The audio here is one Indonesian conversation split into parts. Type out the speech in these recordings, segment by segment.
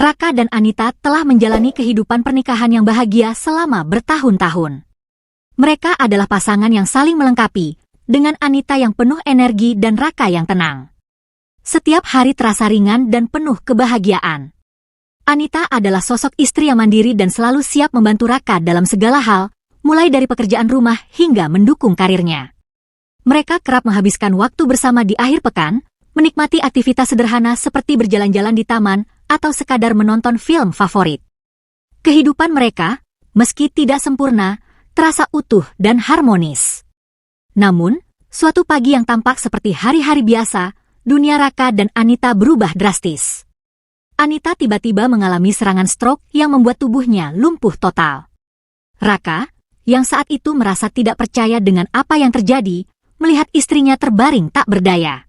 Raka dan Anita telah menjalani kehidupan pernikahan yang bahagia selama bertahun-tahun. Mereka adalah pasangan yang saling melengkapi, dengan Anita yang penuh energi dan Raka yang tenang. Setiap hari terasa ringan dan penuh kebahagiaan. Anita adalah sosok istri yang mandiri dan selalu siap membantu Raka dalam segala hal, mulai dari pekerjaan rumah hingga mendukung karirnya. Mereka kerap menghabiskan waktu bersama di akhir pekan, menikmati aktivitas sederhana seperti berjalan-jalan di taman atau sekadar menonton film favorit. Kehidupan mereka, meski tidak sempurna, terasa utuh dan harmonis. Namun, suatu pagi yang tampak seperti hari-hari biasa, dunia Raka dan Anita berubah drastis. Anita tiba-tiba mengalami serangan stroke yang membuat tubuhnya lumpuh total. Raka, yang saat itu merasa tidak percaya dengan apa yang terjadi, melihat istrinya terbaring tak berdaya.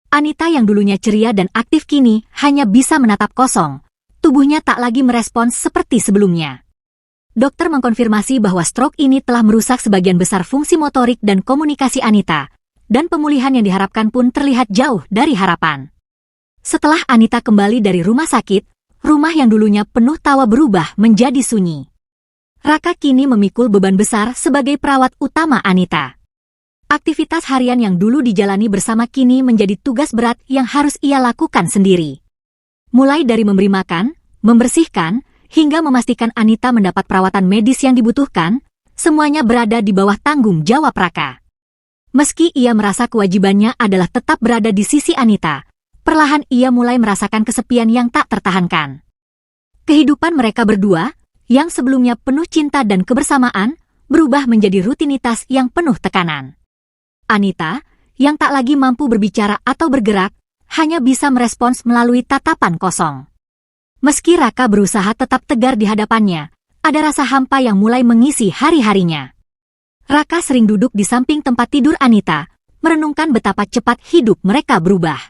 Anita yang dulunya ceria dan aktif kini hanya bisa menatap kosong. Tubuhnya tak lagi merespons seperti sebelumnya. Dokter mengkonfirmasi bahwa stroke ini telah merusak sebagian besar fungsi motorik dan komunikasi Anita, dan pemulihan yang diharapkan pun terlihat jauh dari harapan. Setelah Anita kembali dari rumah sakit, rumah yang dulunya penuh tawa berubah menjadi sunyi. Raka kini memikul beban besar sebagai perawat utama Anita. Aktivitas harian yang dulu dijalani bersama kini menjadi tugas berat yang harus ia lakukan sendiri. Mulai dari memberi makan, membersihkan, hingga memastikan Anita mendapat perawatan medis yang dibutuhkan, semuanya berada di bawah tanggung jawab Raka. Meski ia merasa kewajibannya adalah tetap berada di sisi Anita, perlahan ia mulai merasakan kesepian yang tak tertahankan. Kehidupan mereka berdua, yang sebelumnya penuh cinta dan kebersamaan, berubah menjadi rutinitas yang penuh tekanan. Anita, yang tak lagi mampu berbicara atau bergerak, hanya bisa merespons melalui tatapan kosong. Meski Raka berusaha tetap tegar di hadapannya, ada rasa hampa yang mulai mengisi hari-harinya. Raka sering duduk di samping tempat tidur Anita, merenungkan betapa cepat hidup mereka berubah.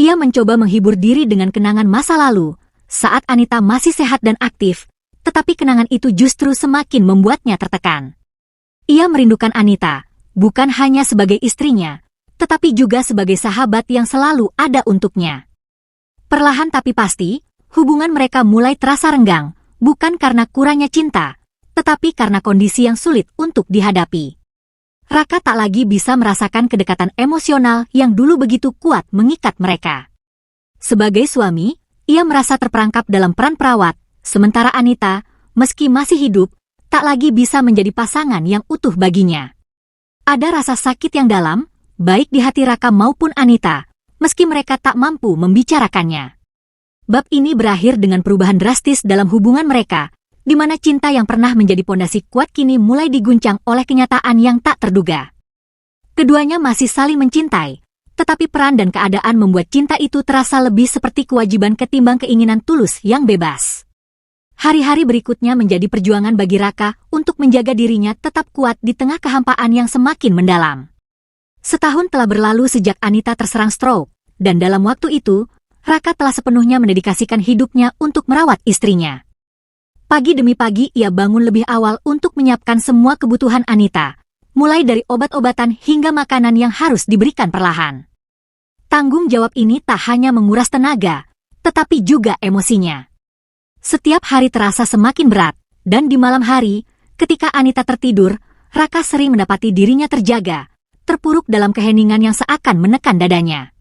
Ia mencoba menghibur diri dengan kenangan masa lalu, saat Anita masih sehat dan aktif, tetapi kenangan itu justru semakin membuatnya tertekan. Ia merindukan Anita, bukan hanya sebagai istrinya, tetapi juga sebagai sahabat yang selalu ada untuknya. Perlahan tapi pasti, hubungan mereka mulai terasa renggang, bukan karena kurangnya cinta, tetapi karena kondisi yang sulit untuk dihadapi. Raka tak lagi bisa merasakan kedekatan emosional yang dulu begitu kuat mengikat mereka. Sebagai suami, ia merasa terperangkap dalam peran perawat, sementara Anita, meski masih hidup, tak lagi bisa menjadi pasangan yang utuh baginya. Ada rasa sakit yang dalam, baik di hati Raka maupun Anita, meski mereka tak mampu membicarakannya. Bab ini berakhir dengan perubahan drastis dalam hubungan mereka, di mana cinta yang pernah menjadi pondasi kuat kini mulai diguncang oleh kenyataan yang tak terduga. Keduanya masih saling mencintai, tetapi peran dan keadaan membuat cinta itu terasa lebih seperti kewajiban ketimbang keinginan tulus yang bebas. Hari-hari berikutnya menjadi perjuangan bagi Raka untuk menjaga dirinya tetap kuat di tengah kehampaan yang semakin mendalam. Setahun telah berlalu sejak Anita terserang stroke, dan dalam waktu itu, Raka telah sepenuhnya mendedikasikan hidupnya untuk merawat istrinya. Pagi demi pagi ia bangun lebih awal untuk menyiapkan semua kebutuhan Anita, mulai dari obat-obatan hingga makanan yang harus diberikan perlahan. Tanggung jawab ini tak hanya menguras tenaga, tetapi juga emosinya. Setiap hari terasa semakin berat, dan di malam hari, ketika Anita tertidur, Raka sering mendapati dirinya terjaga, terpuruk dalam keheningan yang seakan menekan dadanya.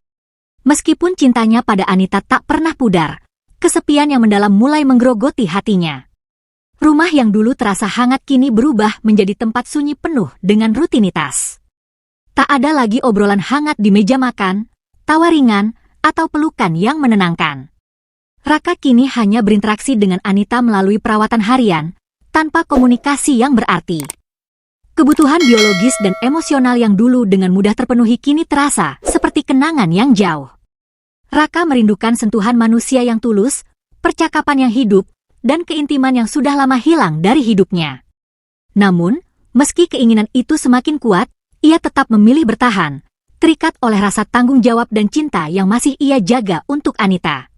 Meskipun cintanya pada Anita tak pernah pudar, kesepian yang mendalam mulai menggerogoti hatinya. Rumah yang dulu terasa hangat kini berubah menjadi tempat sunyi penuh dengan rutinitas. Tak ada lagi obrolan hangat di meja makan, tawa ringan, atau pelukan yang menenangkan. Raka kini hanya berinteraksi dengan Anita melalui perawatan harian, tanpa komunikasi yang berarti. Kebutuhan biologis dan emosional yang dulu dengan mudah terpenuhi kini terasa seperti kenangan yang jauh. Raka merindukan sentuhan manusia yang tulus, percakapan yang hidup, dan keintiman yang sudah lama hilang dari hidupnya. Namun, meski keinginan itu semakin kuat, ia tetap memilih bertahan, terikat oleh rasa tanggung jawab dan cinta yang masih ia jaga untuk Anita.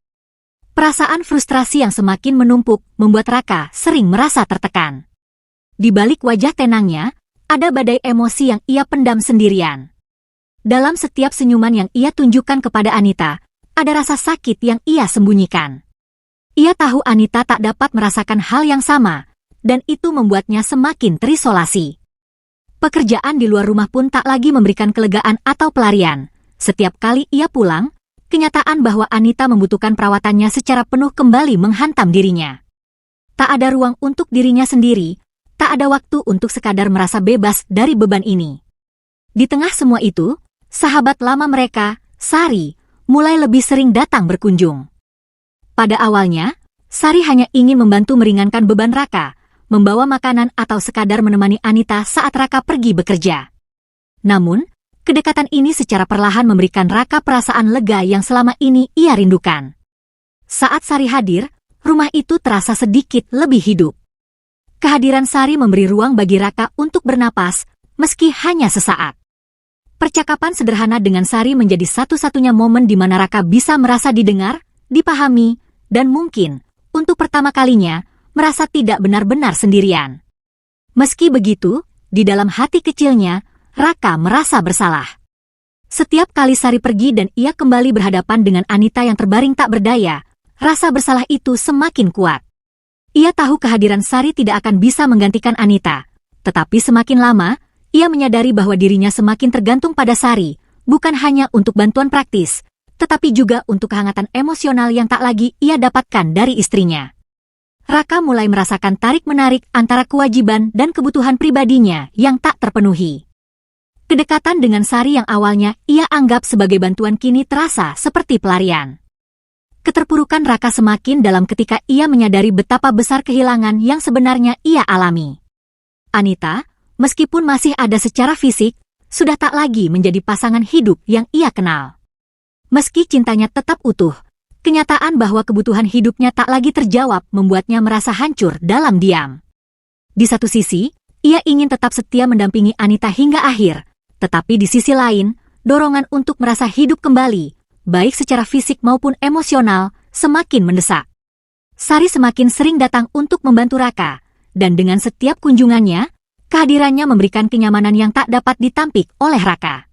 Perasaan frustrasi yang semakin menumpuk membuat Raka sering merasa tertekan. Di balik wajah tenangnya, ada badai emosi yang ia pendam sendirian. Dalam setiap senyuman yang ia tunjukkan kepada Anita, ada rasa sakit yang ia sembunyikan. Ia tahu Anita tak dapat merasakan hal yang sama, dan itu membuatnya semakin terisolasi. Pekerjaan di luar rumah pun tak lagi memberikan kelegaan atau pelarian. Setiap kali ia pulang, kenyataan bahwa Anita membutuhkan perawatannya secara penuh kembali menghantam dirinya. Tak ada ruang untuk dirinya sendiri, tak ada waktu untuk sekadar merasa bebas dari beban ini. Di tengah semua itu, sahabat lama mereka, Sari, mulai lebih sering datang berkunjung. Pada awalnya, Sari hanya ingin membantu meringankan beban Raka, membawa makanan atau sekadar menemani Anita saat Raka pergi bekerja. Namun, kedekatan ini secara perlahan memberikan Raka perasaan lega yang selama ini ia rindukan. Saat Sari hadir, rumah itu terasa sedikit lebih hidup. Kehadiran Sari memberi ruang bagi Raka untuk bernapas, meski hanya sesaat. Percakapan sederhana dengan Sari menjadi satu-satunya momen di mana Raka bisa merasa didengar, dipahami, dan mungkin, untuk pertama kalinya, merasa tidak benar-benar sendirian. Meski begitu, di dalam hati kecilnya, Raka merasa bersalah. Setiap kali Sari pergi dan ia kembali berhadapan dengan Anita yang terbaring tak berdaya, rasa bersalah itu semakin kuat. Ia tahu kehadiran Sari tidak akan bisa menggantikan Anita, tetapi semakin lama, ia menyadari bahwa dirinya semakin tergantung pada Sari, bukan hanya untuk bantuan praktis, tetapi juga untuk kehangatan emosional yang tak lagi ia dapatkan dari istrinya. Raka mulai merasakan tarik-menarik antara kewajiban dan kebutuhan pribadinya yang tak terpenuhi. Kedekatan dengan Sari yang awalnya ia anggap sebagai bantuan kini terasa seperti pelarian. Keterpurukan Raka semakin dalam ketika ia menyadari betapa besar kehilangan yang sebenarnya ia alami. Anita, meskipun masih ada secara fisik, sudah tak lagi menjadi pasangan hidup yang ia kenal. Meski cintanya tetap utuh, kenyataan bahwa kebutuhan hidupnya tak lagi terjawab membuatnya merasa hancur dalam diam. Di satu sisi, ia ingin tetap setia mendampingi Anita hingga akhir, tetapi di sisi lain, dorongan untuk merasa hidup kembali, baik secara fisik maupun emosional, semakin mendesak. Sari semakin sering datang untuk membantu Raka, dan dengan setiap kunjungannya, kehadirannya memberikan kenyamanan yang tak dapat ditampik oleh Raka.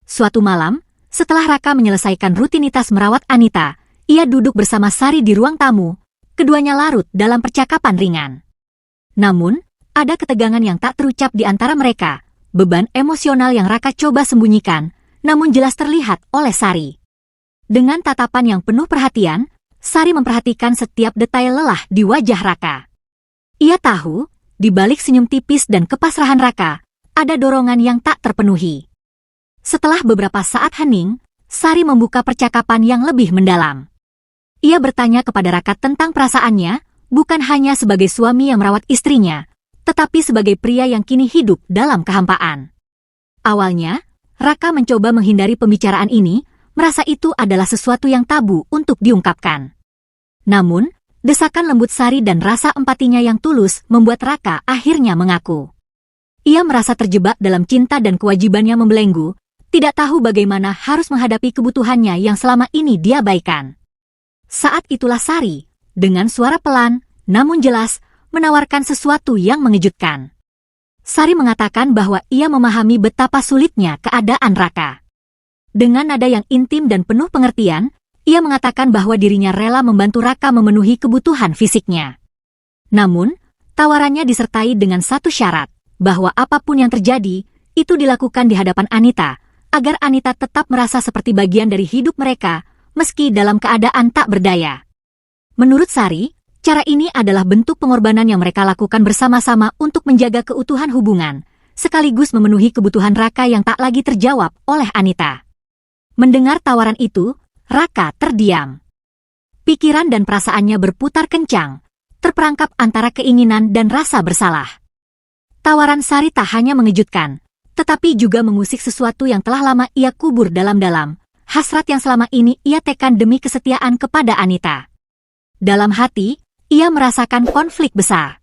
Suatu malam, setelah Raka menyelesaikan rutinitas merawat Anita, ia duduk bersama Sari di ruang tamu, keduanya larut dalam percakapan ringan. Namun, ada ketegangan yang tak terucap di antara mereka, beban emosional yang Raka coba sembunyikan, namun jelas terlihat oleh Sari. Dengan tatapan yang penuh perhatian, Sari memperhatikan setiap detail lelah di wajah Raka. Ia tahu, di balik senyum tipis dan kepasrahan Raka, ada dorongan yang tak terpenuhi. Setelah beberapa saat hening, Sari membuka percakapan yang lebih mendalam. Ia bertanya kepada Raka tentang perasaannya, bukan hanya sebagai suami yang merawat istrinya, tetapi sebagai pria yang kini hidup dalam kehampaan. Awalnya, Raka mencoba menghindari pembicaraan ini, merasa itu adalah sesuatu yang tabu untuk diungkapkan. Namun, desakan lembut Sari dan rasa empatinya yang tulus membuat Raka akhirnya mengaku. Ia merasa terjebak dalam cinta dan kewajibannya membelenggu, tidak tahu bagaimana harus menghadapi kebutuhannya yang selama ini diabaikan. Saat itulah Sari, dengan suara pelan, namun jelas, menawarkan sesuatu yang mengejutkan. Sari mengatakan bahwa ia memahami betapa sulitnya keadaan Raka. Dengan nada yang intim dan penuh pengertian, ia mengatakan bahwa dirinya rela membantu Raka memenuhi kebutuhan fisiknya. Namun, tawarannya disertai dengan satu syarat, bahwa apapun yang terjadi, itu dilakukan di hadapan Anita, agar Anita tetap merasa seperti bagian dari hidup mereka, meski dalam keadaan tak berdaya. Menurut Sari, cara ini adalah bentuk pengorbanan yang mereka lakukan bersama-sama untuk menjaga keutuhan hubungan, sekaligus memenuhi kebutuhan Raka yang tak lagi terjawab oleh Anita. Mendengar tawaran itu, Raka terdiam. Pikiran dan perasaannya berputar kencang, terperangkap antara keinginan dan rasa bersalah. Tawaran Sari tak hanya mengejutkan, tetapi juga mengusik sesuatu yang telah lama ia kubur dalam-dalam, hasrat yang selama ini ia tekan demi kesetiaan kepada Anita. Dalam hati, ia merasakan konflik besar.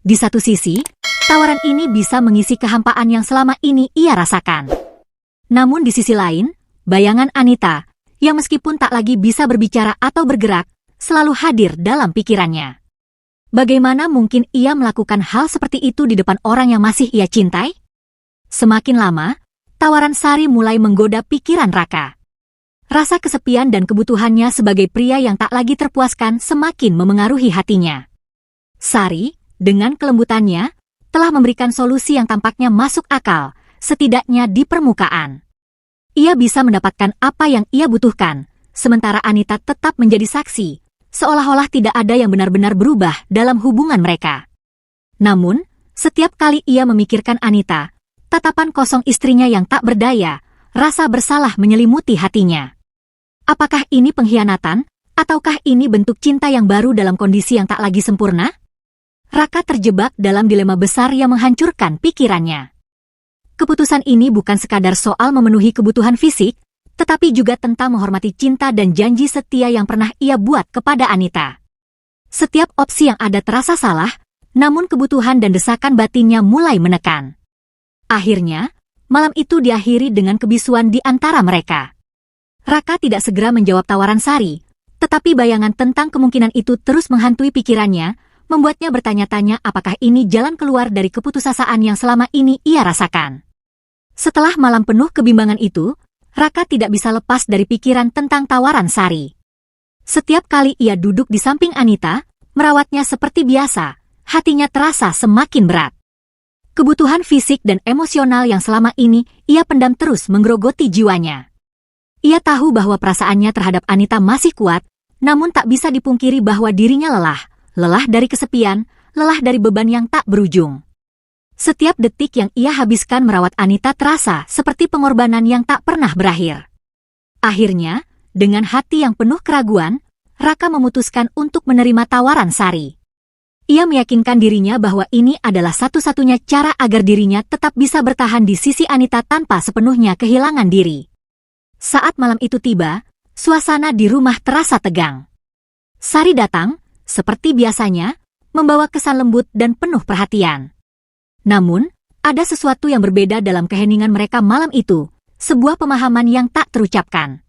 Di satu sisi, tawaran ini bisa mengisi kehampaan yang selama ini ia rasakan. Namun di sisi lain, bayangan Anita, yang meskipun tak lagi bisa berbicara atau bergerak, selalu hadir dalam pikirannya. Bagaimana mungkin ia melakukan hal seperti itu di depan orang yang masih ia cintai? Semakin lama, tawaran Sari mulai menggoda pikiran Raka. Rasa kesepian dan kebutuhannya sebagai pria yang tak lagi terpuaskan semakin memengaruhi hatinya. Sari, dengan kelembutannya, telah memberikan solusi yang tampaknya masuk akal, setidaknya di permukaan. Ia bisa mendapatkan apa yang ia butuhkan, sementara Anita tetap menjadi saksi, seolah-olah tidak ada yang benar-benar berubah dalam hubungan mereka. Namun, setiap kali ia memikirkan Anita, tatapan kosong istrinya yang tak berdaya, rasa bersalah menyelimuti hatinya. Apakah ini pengkhianatan, ataukah ini bentuk cinta yang baru dalam kondisi yang tak lagi sempurna? Raka terjebak dalam dilema besar yang menghancurkan pikirannya. Keputusan ini bukan sekadar soal memenuhi kebutuhan fisik, tetapi juga tentang menghormati cinta dan janji setia yang pernah ia buat kepada Anita. Setiap opsi yang ada terasa salah, namun kebutuhan dan desakan batinnya mulai menekan. Akhirnya, malam itu diakhiri dengan kebisuan di antara mereka. Raka tidak segera menjawab tawaran Sari, tetapi bayangan tentang kemungkinan itu terus menghantui pikirannya, membuatnya bertanya-tanya apakah ini jalan keluar dari keputusasaan yang selama ini ia rasakan. Setelah malam penuh kebimbangan itu, Raka tidak bisa lepas dari pikiran tentang tawaran Sari. Setiap kali ia duduk di samping Anita, merawatnya seperti biasa, hatinya terasa semakin berat. Kebutuhan fisik dan emosional yang selama ini ia pendam terus menggerogoti jiwanya. Ia tahu bahwa perasaannya terhadap Anita masih kuat, namun tak bisa dipungkiri bahwa dirinya lelah dari kesepian, lelah dari beban yang tak berujung. Setiap detik yang ia habiskan merawat Anita terasa seperti pengorbanan yang tak pernah berakhir. Akhirnya, dengan hati yang penuh keraguan, Raka memutuskan untuk menerima tawaran Sari. Ia meyakinkan dirinya bahwa ini adalah satu-satunya cara agar dirinya tetap bisa bertahan di sisi Anita tanpa sepenuhnya kehilangan diri. Saat malam itu tiba, suasana di rumah terasa tegang. Sari datang, seperti biasanya, membawa kesan lembut dan penuh perhatian. Namun, ada sesuatu yang berbeda dalam keheningan mereka malam itu, sebuah pemahaman yang tak terucapkan.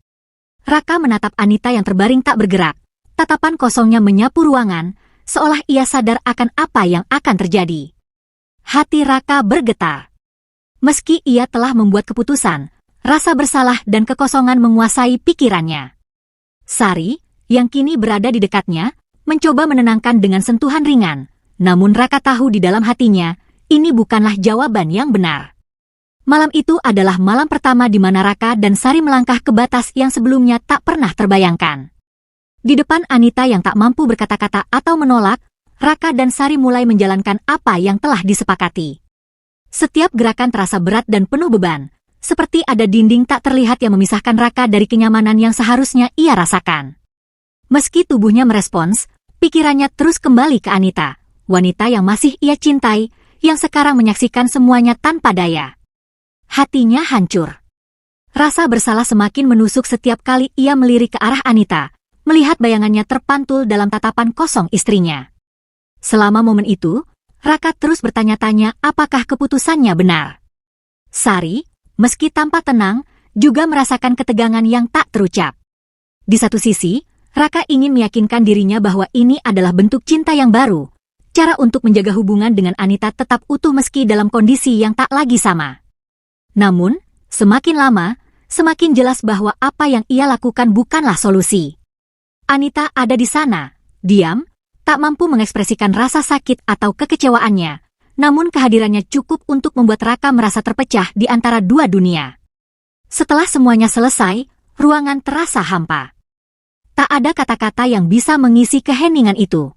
Raka menatap Anita yang terbaring tak bergerak, tatapan kosongnya menyapu ruangan, seolah ia sadar akan apa yang akan terjadi. Hati Raka bergetar. Meski ia telah membuat keputusan, rasa bersalah dan kekosongan menguasai pikirannya. Sari, yang kini berada di dekatnya, mencoba menenangkan dengan sentuhan ringan, namun Raka tahu di dalam hatinya, ini bukanlah jawaban yang benar. Malam itu adalah malam pertama di mana Raka dan Sari melangkah ke batas yang sebelumnya tak pernah terbayangkan. Di depan Anita yang tak mampu berkata-kata atau menolak, Raka dan Sari mulai menjalankan apa yang telah disepakati. Setiap gerakan terasa berat dan penuh beban, seperti ada dinding tak terlihat yang memisahkan Raka dari kenyamanan yang seharusnya ia rasakan. Meski tubuhnya merespons, pikirannya terus kembali ke Anita, wanita yang masih ia cintai, yang sekarang menyaksikan semuanya tanpa daya. Hatinya hancur. Rasa bersalah semakin menusuk setiap kali ia melirik ke arah Anita, melihat bayangannya terpantul dalam tatapan kosong istrinya. Selama momen itu, Raka terus bertanya-tanya apakah keputusannya benar. Sari, meski tampak tenang, juga merasakan ketegangan yang tak terucap. Di satu sisi, Raka ingin meyakinkan dirinya bahwa ini adalah bentuk cinta yang baru, cara untuk menjaga hubungan dengan Anita tetap utuh meski dalam kondisi yang tak lagi sama. Namun, semakin lama, semakin jelas bahwa apa yang ia lakukan bukanlah solusi. Anita ada di sana, diam, tak mampu mengekspresikan rasa sakit atau kekecewaannya, namun kehadirannya cukup untuk membuat Raka merasa terpecah di antara dua dunia. Setelah semuanya selesai, ruangan terasa hampa. Tak ada kata-kata yang bisa mengisi keheningan itu.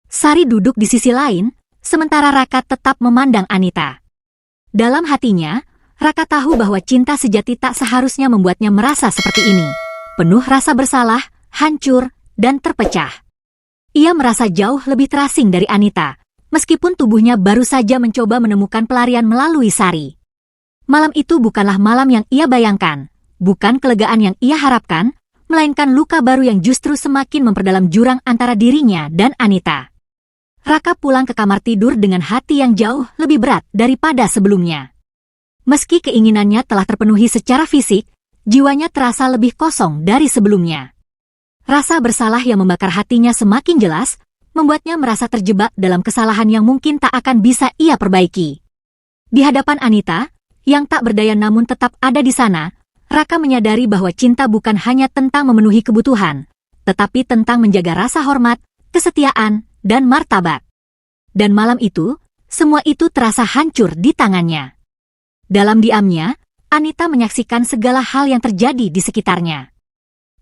Sari duduk di sisi lain, sementara Raka tetap memandang Anita. Dalam hatinya, Raka tahu bahwa cinta sejati tak seharusnya membuatnya merasa seperti ini, penuh rasa bersalah, hancur, dan terpecah. Ia merasa jauh lebih terasing dari Anita, meskipun tubuhnya baru saja mencoba menemukan pelarian melalui Sari. Malam itu bukanlah malam yang ia bayangkan, bukan kelegaan yang ia harapkan, melainkan luka baru yang justru semakin memperdalam jurang antara dirinya dan Anita. Raka pulang ke kamar tidur dengan hati yang jauh lebih berat daripada sebelumnya. Meski keinginannya telah terpenuhi secara fisik, jiwanya terasa lebih kosong dari sebelumnya. Rasa bersalah yang membakar hatinya semakin jelas, membuatnya merasa terjebak dalam kesalahan yang mungkin tak akan bisa ia perbaiki. Di hadapan Anita, yang tak berdaya namun tetap ada di sana, Raka menyadari bahwa cinta bukan hanya tentang memenuhi kebutuhan, tetapi tentang menjaga rasa hormat, kesetiaan, dan martabat. Dan malam itu, semua itu terasa hancur di tangannya. Dalam diamnya, Anita menyaksikan segala hal yang terjadi di sekitarnya.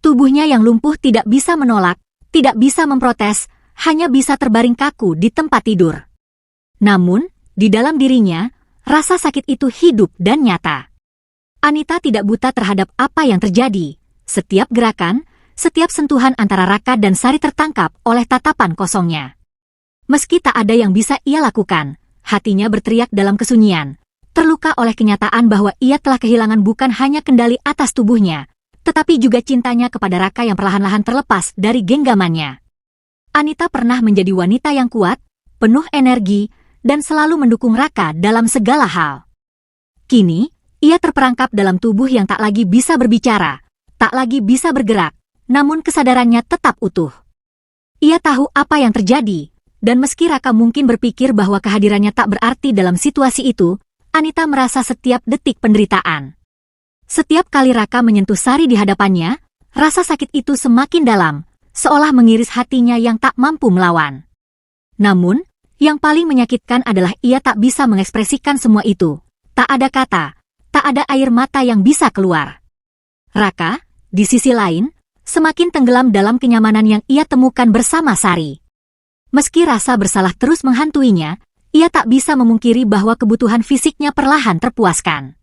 Tubuhnya yang lumpuh tidak bisa menolak, tidak bisa memprotes, hanya bisa terbaring kaku di tempat tidur. Namun, di dalam dirinya, rasa sakit itu hidup dan nyata. Anita tidak buta terhadap apa yang terjadi. Setiap gerakan, setiap sentuhan antara Raka dan Sari tertangkap oleh tatapan kosongnya. Meski tak ada yang bisa ia lakukan, hatinya berteriak dalam kesunyian, terluka oleh kenyataan bahwa ia telah kehilangan bukan hanya kendali atas tubuhnya, tetapi juga cintanya kepada Raka yang perlahan-lahan terlepas dari genggamannya. Anita pernah menjadi wanita yang kuat, penuh energi, dan selalu mendukung Raka dalam segala hal. Kini, ia terperangkap dalam tubuh yang tak lagi bisa berbicara, tak lagi bisa bergerak, namun kesadarannya tetap utuh. Ia tahu apa yang terjadi, dan meski Raka mungkin berpikir bahwa kehadirannya tak berarti dalam situasi itu, Anita merasa setiap detik penderitaan. Setiap kali Raka menyentuh Sari di hadapannya, rasa sakit itu semakin dalam, seolah mengiris hatinya yang tak mampu melawan. Namun, yang paling menyakitkan adalah ia tak bisa mengekspresikan semua itu. Tak ada kata, tak ada air mata yang bisa keluar. Raka, di sisi lain, semakin tenggelam dalam kenyamanan yang ia temukan bersama Sari. Meski rasa bersalah terus menghantuinya, ia tak bisa memungkiri bahwa kebutuhan fisiknya perlahan terpuaskan.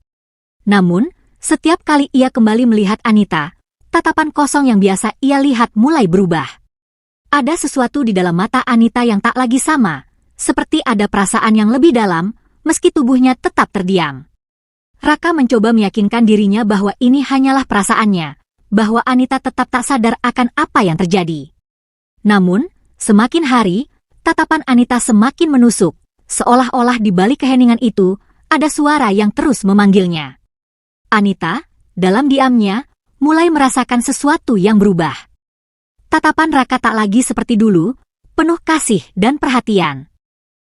Namun, setiap kali ia kembali melihat Anita, tatapan kosong yang biasa ia lihat mulai berubah. Ada sesuatu di dalam mata Anita yang tak lagi sama, seperti ada perasaan yang lebih dalam, meski tubuhnya tetap terdiam. Raka mencoba meyakinkan dirinya bahwa ini hanyalah perasaannya, bahwa Anita tetap tak sadar akan apa yang terjadi. Namun, semakin hari, tatapan Anita semakin menusuk, seolah-olah di balik keheningan itu, ada suara yang terus memanggilnya. Anita, dalam diamnya, mulai merasakan sesuatu yang berubah. Tatapan Raka tak lagi seperti dulu, penuh kasih dan perhatian.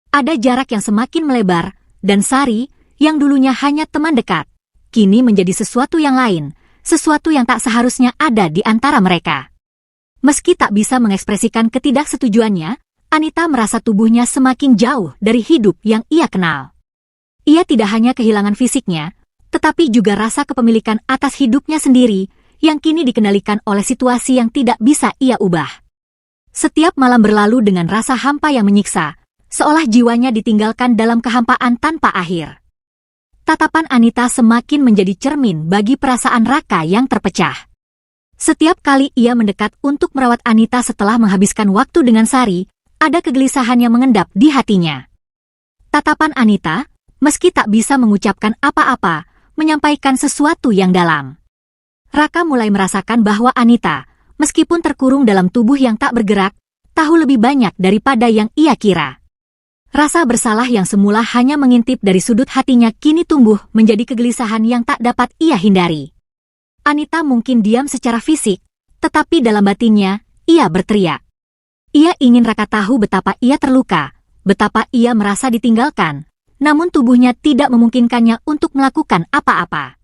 Ada jarak yang semakin melebar, dan Sari, yang dulunya hanya teman dekat, kini menjadi sesuatu yang lain, sesuatu yang tak seharusnya ada di antara mereka. Meski tak bisa mengekspresikan ketidaksetujuannya, Anita merasa tubuhnya semakin jauh dari hidup yang ia kenal. Ia tidak hanya kehilangan fisiknya, tetapi juga rasa kepemilikan atas hidupnya sendiri, yang kini dikendalikan oleh situasi yang tidak bisa ia ubah. Setiap malam berlalu dengan rasa hampa yang menyiksa, seolah jiwanya ditinggalkan dalam kehampaan tanpa akhir. Tatapan Anita semakin menjadi cermin bagi perasaan Raka yang terpecah. Setiap kali ia mendekat untuk merawat Anita setelah menghabiskan waktu dengan Sari, ada kegelisahan yang mengendap di hatinya. Tatapan Anita, meski tak bisa mengucapkan apa-apa, menyampaikan sesuatu yang dalam. Raka mulai merasakan bahwa Anita, meskipun terkurung dalam tubuh yang tak bergerak, tahu lebih banyak daripada yang ia kira. Rasa bersalah yang semula hanya mengintip dari sudut hatinya kini tumbuh menjadi kegelisahan yang tak dapat ia hindari. Anita mungkin diam secara fisik, tetapi dalam batinnya, ia berteriak. Ia ingin Raka tahu betapa ia terluka, betapa ia merasa ditinggalkan, namun tubuhnya tidak memungkinkannya untuk melakukan apa-apa.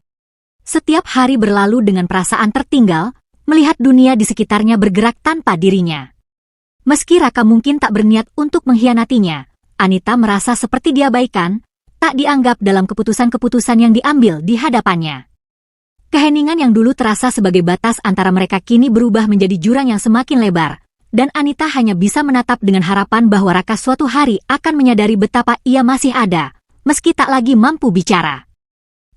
Setiap hari berlalu dengan perasaan tertinggal, melihat dunia di sekitarnya bergerak tanpa dirinya. Meski Raka mungkin tak berniat untuk mengkhianatinya, Anita merasa seperti diabaikan, tak dianggap dalam keputusan-keputusan yang diambil di hadapannya. Keheningan yang dulu terasa sebagai batas antara mereka kini berubah menjadi jurang yang semakin lebar, dan Anita hanya bisa menatap dengan harapan bahwa Raka suatu hari akan menyadari betapa ia masih ada, meski tak lagi mampu bicara.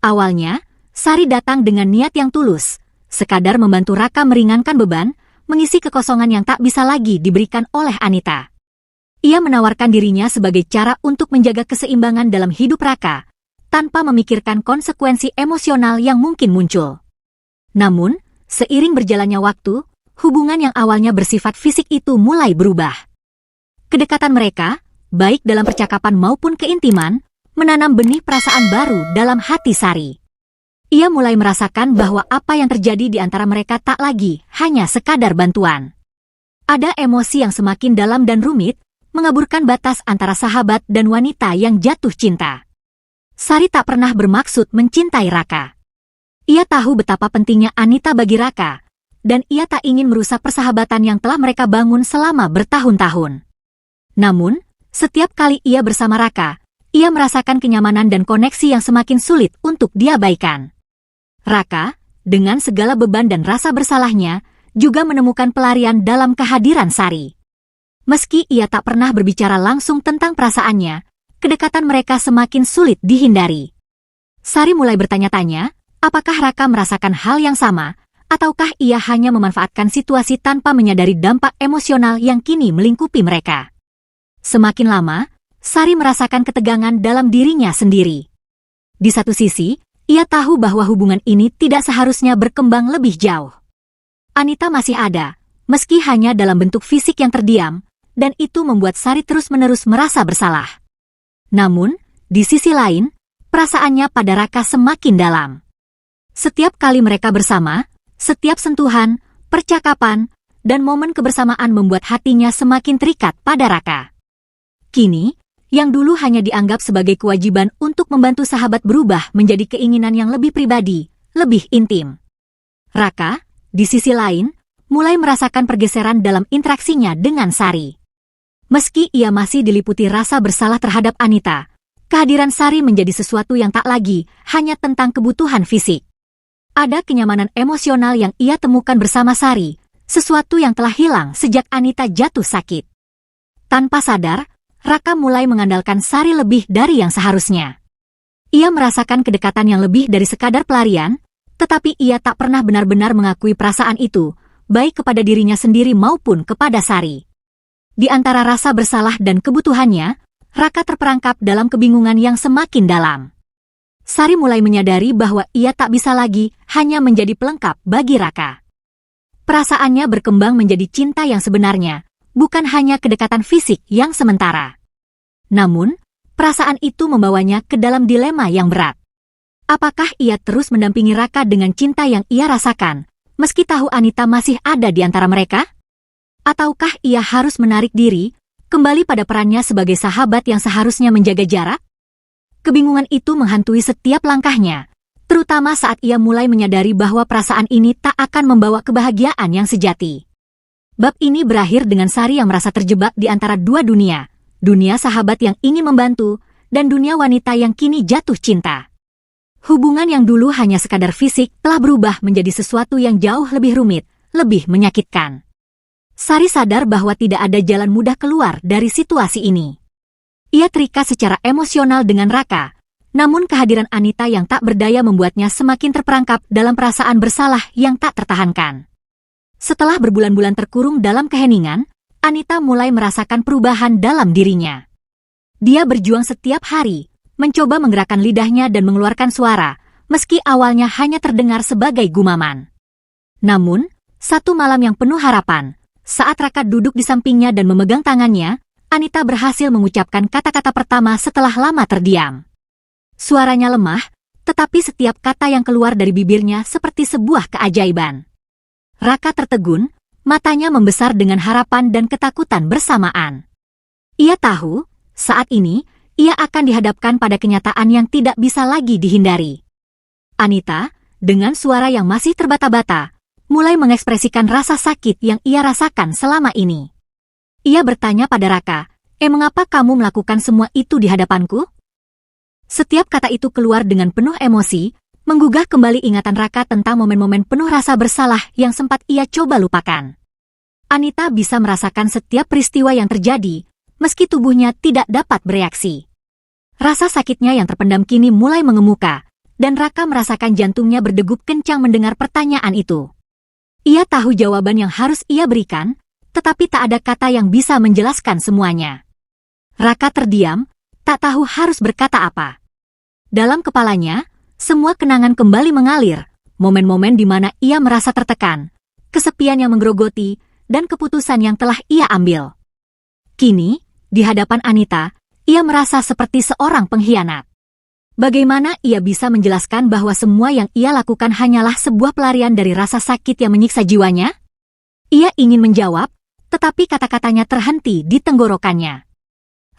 Awalnya, Sari datang dengan niat yang tulus, sekadar membantu Raka meringankan beban, mengisi kekosongan yang tak bisa lagi diberikan oleh Anita. Ia menawarkan dirinya sebagai cara untuk menjaga keseimbangan dalam hidup Raka, tanpa memikirkan konsekuensi emosional yang mungkin muncul. Namun, seiring berjalannya waktu, hubungan yang awalnya bersifat fisik itu mulai berubah. Kedekatan mereka, baik dalam percakapan maupun keintiman, menanam benih perasaan baru dalam hati Sari. Ia mulai merasakan bahwa apa yang terjadi di antara mereka tak lagi hanya sekadar bantuan. Ada emosi yang semakin dalam dan rumit, mengaburkan batas antara sahabat dan wanita yang jatuh cinta. Sari tak pernah bermaksud mencintai Raka. Ia tahu betapa pentingnya Anita bagi Raka, dan ia tak ingin merusak persahabatan yang telah mereka bangun selama bertahun-tahun. Namun, setiap kali ia bersama Raka, ia merasakan kenyamanan dan koneksi yang semakin sulit untuk diabaikan. Raka, dengan segala beban dan rasa bersalahnya, juga menemukan pelarian dalam kehadiran Sari. Meski ia tak pernah berbicara langsung tentang perasaannya, kedekatan mereka semakin sulit dihindari. Sari mulai bertanya-tanya, apakah Raka merasakan hal yang sama, ataukah ia hanya memanfaatkan situasi tanpa menyadari dampak emosional yang kini melingkupi mereka. Semakin lama, Sari merasakan ketegangan dalam dirinya sendiri. Di satu sisi, ia tahu bahwa hubungan ini tidak seharusnya berkembang lebih jauh. Anita masih ada, meski hanya dalam bentuk fisik yang terdiam, dan itu membuat Sari terus-menerus merasa bersalah. Namun, di sisi lain, perasaannya pada Raka semakin dalam. Setiap kali mereka bersama, setiap sentuhan, percakapan, dan momen kebersamaan membuat hatinya semakin terikat pada Raka. Kini, yang dulu hanya dianggap sebagai kewajiban untuk membantu sahabat berubah menjadi keinginan yang lebih pribadi, lebih intim. Raka, di sisi lain, mulai merasakan pergeseran dalam interaksinya dengan Sari. Meski ia masih diliputi rasa bersalah terhadap Anita, kehadiran Sari menjadi sesuatu yang tak lagi hanya tentang kebutuhan fisik. Ada kenyamanan emosional yang ia temukan bersama Sari, sesuatu yang telah hilang sejak Anita jatuh sakit. Tanpa sadar, Raka mulai mengandalkan Sari lebih dari yang seharusnya. Ia merasakan kedekatan yang lebih dari sekadar pelarian, tetapi ia tak pernah benar-benar mengakui perasaan itu, baik kepada dirinya sendiri maupun kepada Sari. Di antara rasa bersalah dan kebutuhannya, Raka terperangkap dalam kebingungan yang semakin dalam. Sari mulai menyadari bahwa ia tak bisa lagi hanya menjadi pelengkap bagi Raka. Perasaannya berkembang menjadi cinta yang sebenarnya, bukan hanya kedekatan fisik yang sementara. Namun, perasaan itu membawanya ke dalam dilema yang berat. Apakah ia terus mendampingi Raka dengan cinta yang ia rasakan, meski tahu Anita masih ada di antara mereka? Ataukah ia harus menarik diri, kembali pada perannya sebagai sahabat yang seharusnya menjaga jarak? Kebingungan itu menghantui setiap langkahnya, terutama saat ia mulai menyadari bahwa perasaan ini tak akan membawa kebahagiaan yang sejati. Bab ini berakhir dengan Sari yang merasa terjebak di antara dua dunia, dunia sahabat yang ingin membantu, dan dunia wanita yang kini jatuh cinta. Hubungan yang dulu hanya sekadar fisik telah berubah menjadi sesuatu yang jauh lebih rumit, lebih menyakitkan. Sari sadar bahwa tidak ada jalan mudah keluar dari situasi ini. Ia terikat secara emosional dengan Raka, namun kehadiran Anita yang tak berdaya membuatnya semakin terperangkap dalam perasaan bersalah yang tak tertahankan. Setelah berbulan-bulan terkurung dalam keheningan, Anita mulai merasakan perubahan dalam dirinya. Dia berjuang setiap hari, mencoba menggerakkan lidahnya dan mengeluarkan suara, meski awalnya hanya terdengar sebagai gumaman. Namun, satu malam yang penuh harapan, saat Raka duduk di sampingnya dan memegang tangannya, Anita berhasil mengucapkan kata-kata pertama setelah lama terdiam. Suaranya lemah, tetapi setiap kata yang keluar dari bibirnya seperti sebuah keajaiban. Raka tertegun, matanya membesar dengan harapan dan ketakutan bersamaan. Ia tahu, saat ini, ia akan dihadapkan pada kenyataan yang tidak bisa lagi dihindari. Anita, dengan suara yang masih terbata-bata, mulai mengekspresikan rasa sakit yang ia rasakan selama ini. Ia bertanya pada Raka, mengapa kamu melakukan semua itu di hadapanku?" Setiap kata itu keluar dengan penuh emosi, menggugah kembali ingatan Raka tentang momen-momen penuh rasa bersalah yang sempat ia coba lupakan. Anita bisa merasakan setiap peristiwa yang terjadi, meski tubuhnya tidak dapat bereaksi. Rasa sakitnya yang terpendam kini mulai mengemuka, dan Raka merasakan jantungnya berdegup kencang mendengar pertanyaan itu. Ia tahu jawaban yang harus ia berikan, tetapi tak ada kata yang bisa menjelaskan semuanya. Raka terdiam, tak tahu harus berkata apa. Dalam kepalanya, semua kenangan kembali mengalir, momen-momen di mana ia merasa tertekan, kesepian yang menggerogoti, dan keputusan yang telah ia ambil. Kini, di hadapan Anita, ia merasa seperti seorang pengkhianat. Bagaimana ia bisa menjelaskan bahwa semua yang ia lakukan hanyalah sebuah pelarian dari rasa sakit yang menyiksa jiwanya? Ia ingin menjawab, tetapi kata-katanya terhenti di tenggorokannya.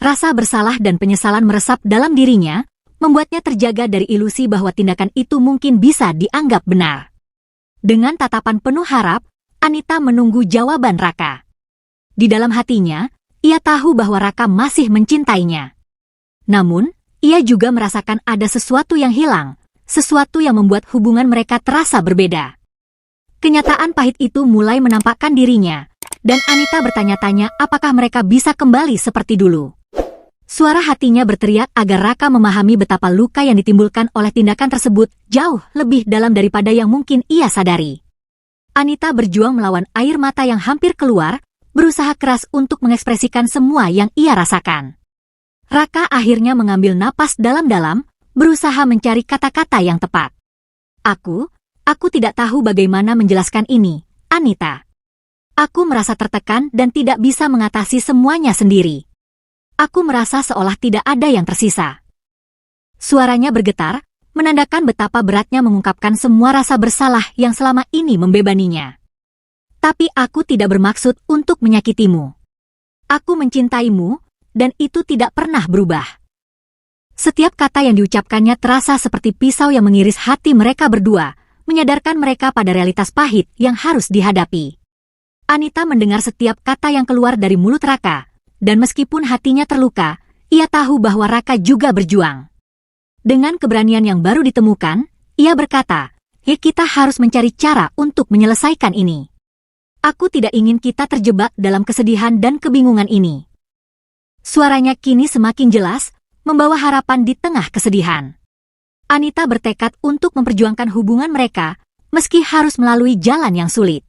Rasa bersalah dan penyesalan meresap dalam dirinya, membuatnya terjaga dari ilusi bahwa tindakan itu mungkin bisa dianggap benar. Dengan tatapan penuh harap, Anita menunggu jawaban Raka. Di dalam hatinya, ia tahu bahwa Raka masih mencintainya. Namun, ia juga merasakan ada sesuatu yang hilang, sesuatu yang membuat hubungan mereka terasa berbeda. Kenyataan pahit itu mulai menampakkan dirinya, dan Anita bertanya-tanya apakah mereka bisa kembali seperti dulu. Suara hatinya berteriak agar Raka memahami betapa luka yang ditimbulkan oleh tindakan tersebut jauh lebih dalam daripada yang mungkin ia sadari. Anita berjuang melawan air mata yang hampir keluar, berusaha keras untuk mengekspresikan semua yang ia rasakan. Raka akhirnya mengambil napas dalam-dalam, berusaha mencari kata-kata yang tepat. Aku tidak tahu bagaimana menjelaskan ini, Anita. Aku merasa tertekan dan tidak bisa mengatasi semuanya sendiri. Aku merasa seolah tidak ada yang tersisa. Suaranya bergetar, menandakan betapa beratnya mengungkapkan semua rasa bersalah yang selama ini membebaninya. Tapi aku tidak bermaksud untuk menyakitimu. Aku mencintaimu, dan itu tidak pernah berubah. Setiap kata yang diucapkannya terasa seperti pisau yang mengiris hati mereka berdua, menyadarkan mereka pada realitas pahit yang harus dihadapi. Anita mendengar setiap kata yang keluar dari mulut Raka, dan meskipun hatinya terluka, ia tahu bahwa Raka juga berjuang. Dengan keberanian yang baru ditemukan, ia berkata, kita harus mencari cara untuk menyelesaikan ini. Aku tidak ingin kita terjebak dalam kesedihan dan kebingungan ini. Suaranya kini semakin jelas, membawa harapan di tengah kesedihan. Anita bertekad untuk memperjuangkan hubungan mereka, meski harus melalui jalan yang sulit.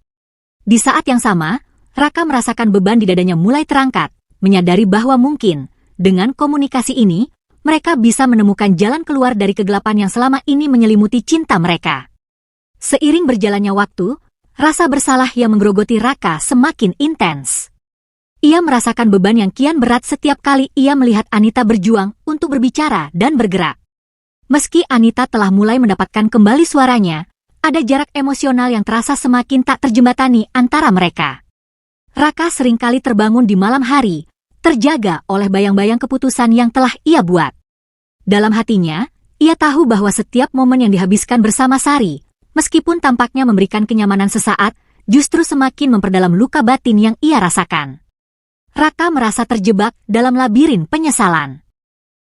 Di saat yang sama, Raka merasakan beban di dadanya mulai terangkat, menyadari bahwa mungkin, dengan komunikasi ini, mereka bisa menemukan jalan keluar dari kegelapan yang selama ini menyelimuti cinta mereka. Seiring berjalannya waktu, rasa bersalah yang menggerogoti Raka semakin intens. Ia merasakan beban yang kian berat setiap kali ia melihat Anita berjuang untuk berbicara dan bergerak. Meski Anita telah mulai mendapatkan kembali suaranya, ada jarak emosional yang terasa semakin tak terjembatani antara mereka. Raka seringkali terbangun di malam hari, terjaga oleh bayang-bayang keputusan yang telah ia buat. Dalam hatinya, ia tahu bahwa setiap momen yang dihabiskan bersama Sari, meskipun tampaknya memberikan kenyamanan sesaat, justru semakin memperdalam luka batin yang ia rasakan. Raka merasa terjebak dalam labirin penyesalan.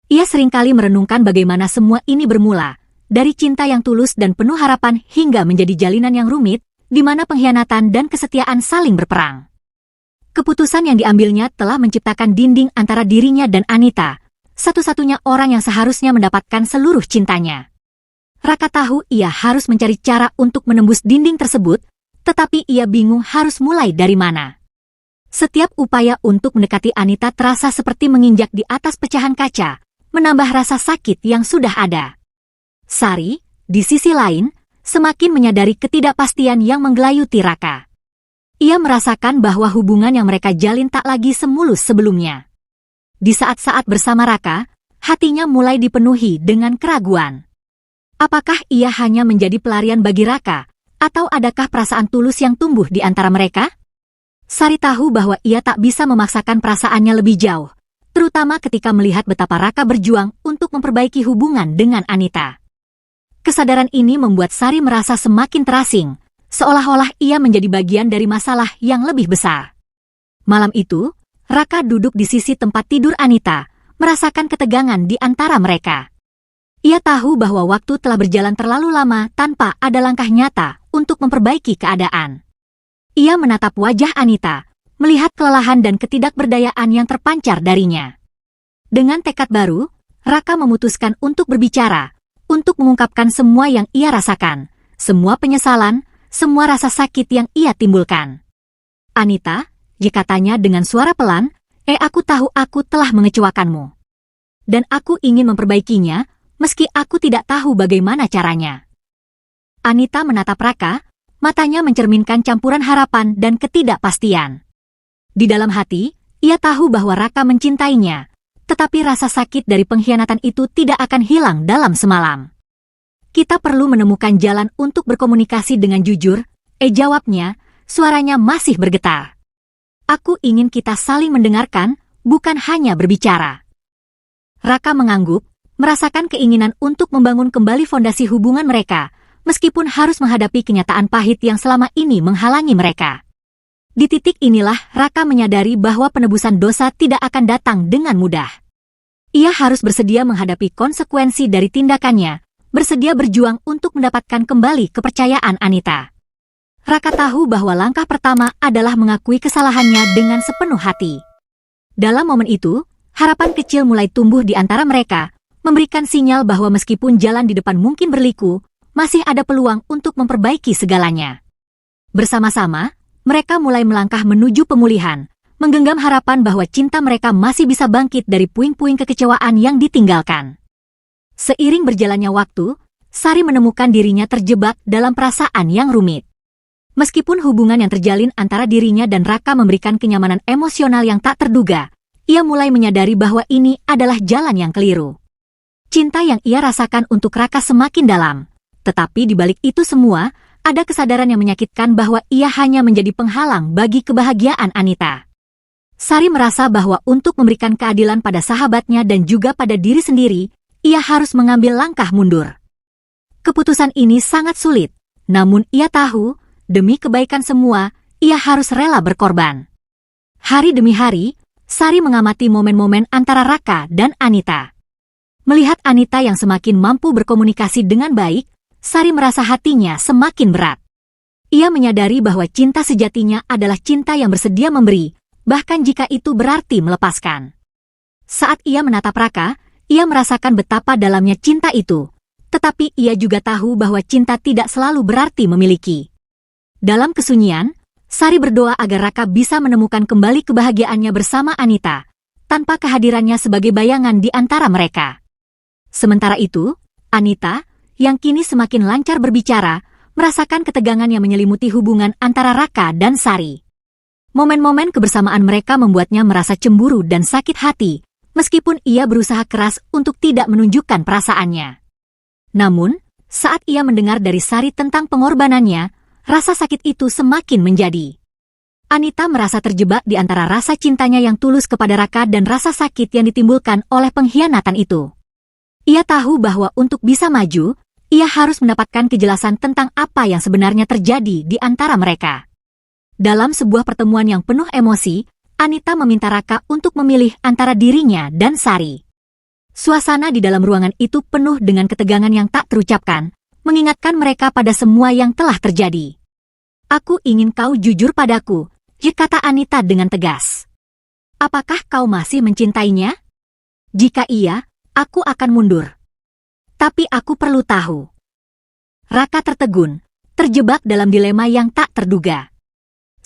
Ia seringkali merenungkan bagaimana semua ini bermula, dari cinta yang tulus dan penuh harapan hingga menjadi jalinan yang rumit, di mana pengkhianatan dan kesetiaan saling berperang. Keputusan yang diambilnya telah menciptakan dinding antara dirinya dan Anita, satu-satunya orang yang seharusnya mendapatkan seluruh cintanya. Raka tahu ia harus mencari cara untuk menembus dinding tersebut, tetapi ia bingung harus mulai dari mana. Setiap upaya untuk mendekati Anita terasa seperti menginjak di atas pecahan kaca, menambah rasa sakit yang sudah ada. Sari, di sisi lain, semakin menyadari ketidakpastian yang menggelayuti Raka. Ia merasakan bahwa hubungan yang mereka jalin tak lagi semulus sebelumnya. Di saat-saat bersama Raka, hatinya mulai dipenuhi dengan keraguan. Apakah ia hanya menjadi pelarian bagi Raka, atau adakah perasaan tulus yang tumbuh di antara mereka? Sari tahu bahwa ia tak bisa memaksakan perasaannya lebih jauh, terutama ketika melihat betapa Raka berjuang untuk memperbaiki hubungan dengan Anita. Kesadaran ini membuat Sari merasa semakin terasing, seolah-olah ia menjadi bagian dari masalah yang lebih besar. Malam itu, Raka duduk di sisi tempat tidur Anita, merasakan ketegangan di antara mereka. Ia tahu bahwa waktu telah berjalan terlalu lama tanpa ada langkah nyata untuk memperbaiki keadaan. Ia menatap wajah Anita, melihat kelelahan dan ketidakberdayaan yang terpancar darinya. Dengan tekad baru, Raka memutuskan untuk berbicara, untuk mengungkapkan semua yang ia rasakan, semua penyesalan, semua rasa sakit yang ia timbulkan. Anita, katanya dengan suara pelan, aku tahu aku telah mengecewakanmu. Dan aku ingin memperbaikinya, meski aku tidak tahu bagaimana caranya. Anita menatap Raka, matanya mencerminkan campuran harapan dan ketidakpastian. Di dalam hati, ia tahu bahwa Raka mencintainya, tetapi rasa sakit dari pengkhianatan itu tidak akan hilang dalam semalam. Kita perlu menemukan jalan untuk berkomunikasi dengan jujur, jawabnya, suaranya masih bergetar. Aku ingin kita saling mendengarkan, bukan hanya berbicara. Raka mengangguk, merasakan keinginan untuk membangun kembali fondasi hubungan mereka, meskipun harus menghadapi kenyataan pahit yang selama ini menghalangi mereka. Di titik inilah Raka menyadari bahwa penebusan dosa tidak akan datang dengan mudah. Ia harus bersedia menghadapi konsekuensi dari tindakannya, bersedia berjuang untuk mendapatkan kembali kepercayaan Anita. Raka tahu bahwa langkah pertama adalah mengakui kesalahannya dengan sepenuh hati. Dalam momen itu, harapan kecil mulai tumbuh di antara mereka, memberikan sinyal bahwa meskipun jalan di depan mungkin berliku, masih ada peluang untuk memperbaiki segalanya. Bersama-sama, mereka mulai melangkah menuju pemulihan, menggenggam harapan bahwa cinta mereka masih bisa bangkit dari puing-puing kekecewaan yang ditinggalkan. Seiring berjalannya waktu, Sari menemukan dirinya terjebak dalam perasaan yang rumit. Meskipun hubungan yang terjalin antara dirinya dan Raka memberikan kenyamanan emosional yang tak terduga, ia mulai menyadari bahwa ini adalah jalan yang keliru. Cinta yang ia rasakan untuk Raka semakin dalam, tetapi di balik itu semua, ada kesadaran yang menyakitkan bahwa ia hanya menjadi penghalang bagi kebahagiaan Anita. Sari merasa bahwa untuk memberikan keadilan pada sahabatnya dan juga pada diri sendiri, ia harus mengambil langkah mundur. Keputusan ini sangat sulit, namun ia tahu, demi kebaikan semua, ia harus rela berkorban. Hari demi hari, Sari mengamati momen-momen antara Raka dan Anita. Melihat Anita yang semakin mampu berkomunikasi dengan baik, Sari merasa hatinya semakin berat. Ia menyadari bahwa cinta sejatinya adalah cinta yang bersedia memberi, bahkan jika itu berarti melepaskan. Saat ia menatap Raka, ia merasakan betapa dalamnya cinta itu, tetapi ia juga tahu bahwa cinta tidak selalu berarti memiliki. Dalam kesunyian, Sari berdoa agar Raka bisa menemukan kembali kebahagiaannya bersama Anita, tanpa kehadirannya sebagai bayangan di antara mereka. Sementara itu, Anita, yang kini semakin lancar berbicara, merasakan ketegangan yang menyelimuti hubungan antara Raka dan Sari. Momen-momen kebersamaan mereka membuatnya merasa cemburu dan sakit hati, meskipun ia berusaha keras untuk tidak menunjukkan perasaannya. Namun, saat ia mendengar dari Sari tentang pengorbanannya, rasa sakit itu semakin menjadi. Anita merasa terjebak di antara rasa cintanya yang tulus kepada Raka dan rasa sakit yang ditimbulkan oleh pengkhianatan itu. Ia tahu bahwa untuk bisa maju, ia harus mendapatkan kejelasan tentang apa yang sebenarnya terjadi di antara mereka. Dalam sebuah pertemuan yang penuh emosi, Anita meminta Raka untuk memilih antara dirinya dan Sari. Suasana di dalam ruangan itu penuh dengan ketegangan yang tak terucapkan, mengingatkan mereka pada semua yang telah terjadi. "Aku ingin kau jujur padaku," kata Anita dengan tegas. "Apakah kau masih mencintainya? Jika iya, aku akan mundur. Tapi aku perlu tahu." Raka tertegun, terjebak dalam dilema yang tak terduga.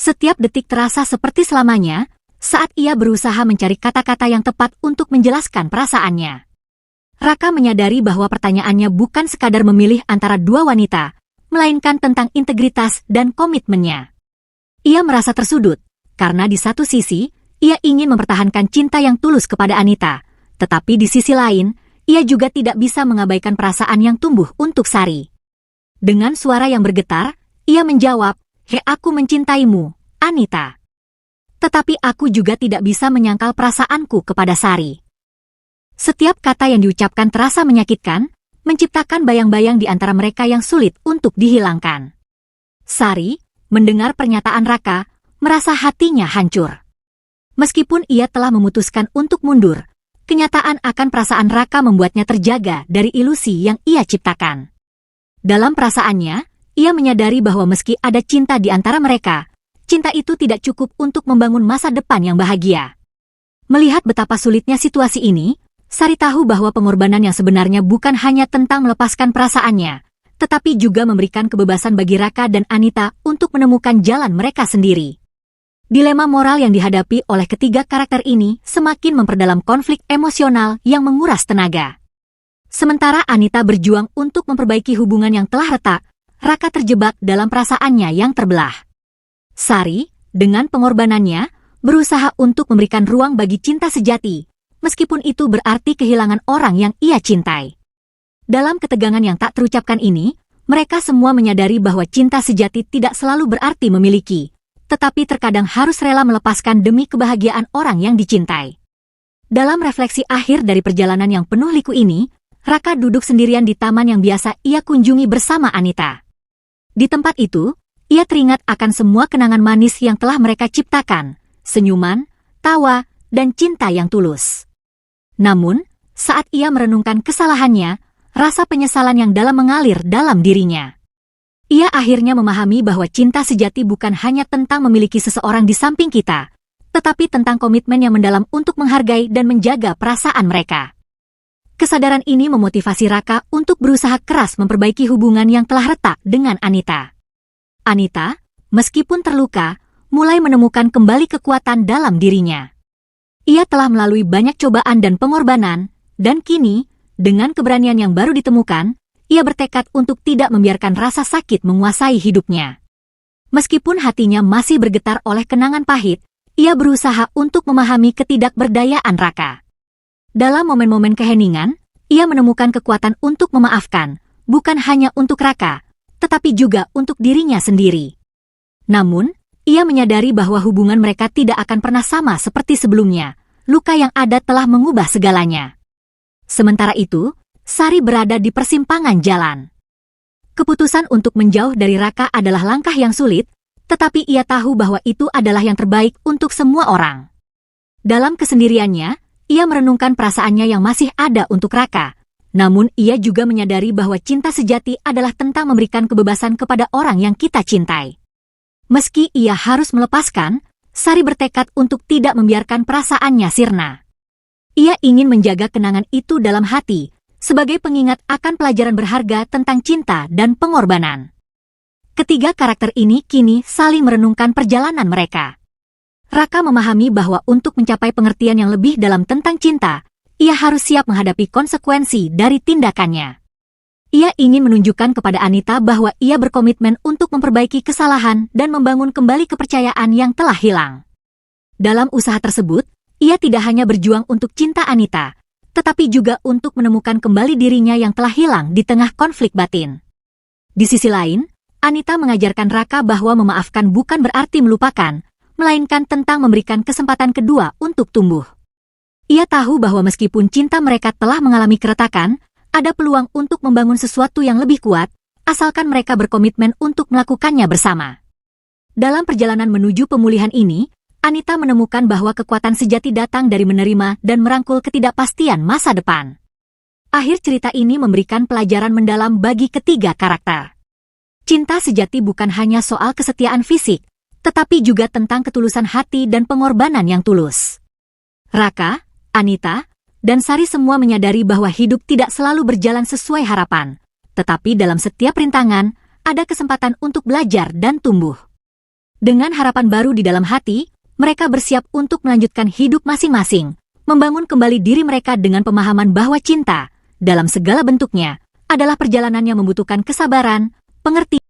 Setiap detik terasa seperti selamanya, saat ia berusaha mencari kata-kata yang tepat untuk menjelaskan perasaannya. Raka menyadari bahwa pertanyaannya bukan sekadar memilih antara dua wanita, melainkan tentang integritas dan komitmennya. Ia merasa tersudut, karena di satu sisi, ia ingin mempertahankan cinta yang tulus kepada Anita, tetapi di sisi lain, ia juga tidak bisa mengabaikan perasaan yang tumbuh untuk Sari. Dengan suara yang bergetar, ia menjawab, aku mencintaimu, Anita. Tetapi aku juga tidak bisa menyangkal perasaanku kepada Sari." Setiap kata yang diucapkan terasa menyakitkan, menciptakan bayang-bayang di antara mereka yang sulit untuk dihilangkan. Sari, mendengar pernyataan Raka, merasa hatinya hancur. Meskipun ia telah memutuskan untuk mundur, kenyataan akan perasaan Raka membuatnya terjaga dari ilusi yang ia ciptakan. Dalam perasaannya, ia menyadari bahwa meski ada cinta di antara mereka, cinta itu tidak cukup untuk membangun masa depan yang bahagia. Melihat betapa sulitnya situasi ini, Sari tahu bahwa pengorbanan yang sebenarnya bukan hanya tentang melepaskan perasaannya, tetapi juga memberikan kebebasan bagi Raka dan Anita untuk menemukan jalan mereka sendiri. Dilema moral yang dihadapi oleh ketiga karakter ini semakin memperdalam konflik emosional yang menguras tenaga. Sementara Anita berjuang untuk memperbaiki hubungan yang telah retak, Raka terjebak dalam perasaannya yang terbelah. Sari, dengan pengorbanannya, berusaha untuk memberikan ruang bagi cinta sejati, meskipun itu berarti kehilangan orang yang ia cintai. Dalam ketegangan yang tak terucapkan ini, mereka semua menyadari bahwa cinta sejati tidak selalu berarti memiliki, tetapi terkadang harus rela melepaskan demi kebahagiaan orang yang dicintai. Dalam refleksi akhir dari perjalanan yang penuh liku ini, Raka duduk sendirian di taman yang biasa ia kunjungi bersama Anita. Di tempat itu, ia teringat akan semua kenangan manis yang telah mereka ciptakan, senyuman, tawa, dan cinta yang tulus. Namun, saat ia merenungkan kesalahannya, rasa penyesalan yang dalam mengalir dalam dirinya. Ia akhirnya memahami bahwa cinta sejati bukan hanya tentang memiliki seseorang di samping kita, tetapi tentang komitmen yang mendalam untuk menghargai dan menjaga perasaan mereka. Kesadaran ini memotivasi Raka untuk berusaha keras memperbaiki hubungan yang telah retak dengan Anita. Anita, meskipun terluka, mulai menemukan kembali kekuatan dalam dirinya. Ia telah melalui banyak cobaan dan pengorbanan, dan kini, dengan keberanian yang baru ditemukan, ia bertekad untuk tidak membiarkan rasa sakit menguasai hidupnya. Meskipun hatinya masih bergetar oleh kenangan pahit, ia berusaha untuk memahami ketidakberdayaan Raka. Dalam momen-momen keheningan, ia menemukan kekuatan untuk memaafkan, bukan hanya untuk Raka, tetapi juga untuk dirinya sendiri. Namun, ia menyadari bahwa hubungan mereka tidak akan pernah sama seperti sebelumnya. Luka yang ada telah mengubah segalanya. Sementara itu, Sari berada di persimpangan jalan. Keputusan untuk menjauh dari Raka adalah langkah yang sulit, tetapi ia tahu bahwa itu adalah yang terbaik untuk semua orang. Dalam kesendiriannya, ia merenungkan perasaannya yang masih ada untuk Raka. Namun ia juga menyadari bahwa cinta sejati adalah tentang memberikan kebebasan kepada orang yang kita cintai. Meski ia harus melepaskan, Sari bertekad untuk tidak membiarkan perasaannya sirna. Ia ingin menjaga kenangan itu dalam hati, sebagai pengingat akan pelajaran berharga tentang cinta dan pengorbanan. Ketiga karakter ini kini saling merenungkan perjalanan mereka. Raka memahami bahwa untuk mencapai pengertian yang lebih dalam tentang cinta, ia harus siap menghadapi konsekuensi dari tindakannya. Ia ingin menunjukkan kepada Anita bahwa ia berkomitmen untuk memperbaiki kesalahan dan membangun kembali kepercayaan yang telah hilang. Dalam usaha tersebut, ia tidak hanya berjuang untuk cinta Anita, tetapi juga untuk menemukan kembali dirinya yang telah hilang di tengah konflik batin. Di sisi lain, Anita mengajarkan Raka bahwa memaafkan bukan berarti melupakan, melainkan tentang memberikan kesempatan kedua untuk tumbuh. Ia tahu bahwa meskipun cinta mereka telah mengalami keretakan, ada peluang untuk membangun sesuatu yang lebih kuat, asalkan mereka berkomitmen untuk melakukannya bersama. Dalam perjalanan menuju pemulihan ini, Anita menemukan bahwa kekuatan sejati datang dari menerima dan merangkul ketidakpastian masa depan. Akhir cerita ini memberikan pelajaran mendalam bagi ketiga karakter. Cinta sejati bukan hanya soal kesetiaan fisik, tetapi juga tentang ketulusan hati dan pengorbanan yang tulus. Raka, Anita, dan Sari semua menyadari bahwa hidup tidak selalu berjalan sesuai harapan, tetapi dalam setiap rintangan, ada kesempatan untuk belajar dan tumbuh. Dengan harapan baru di dalam hati, mereka bersiap untuk melanjutkan hidup masing-masing, membangun kembali diri mereka dengan pemahaman bahwa cinta, dalam segala bentuknya, adalah perjalanan yang membutuhkan kesabaran, pengertian,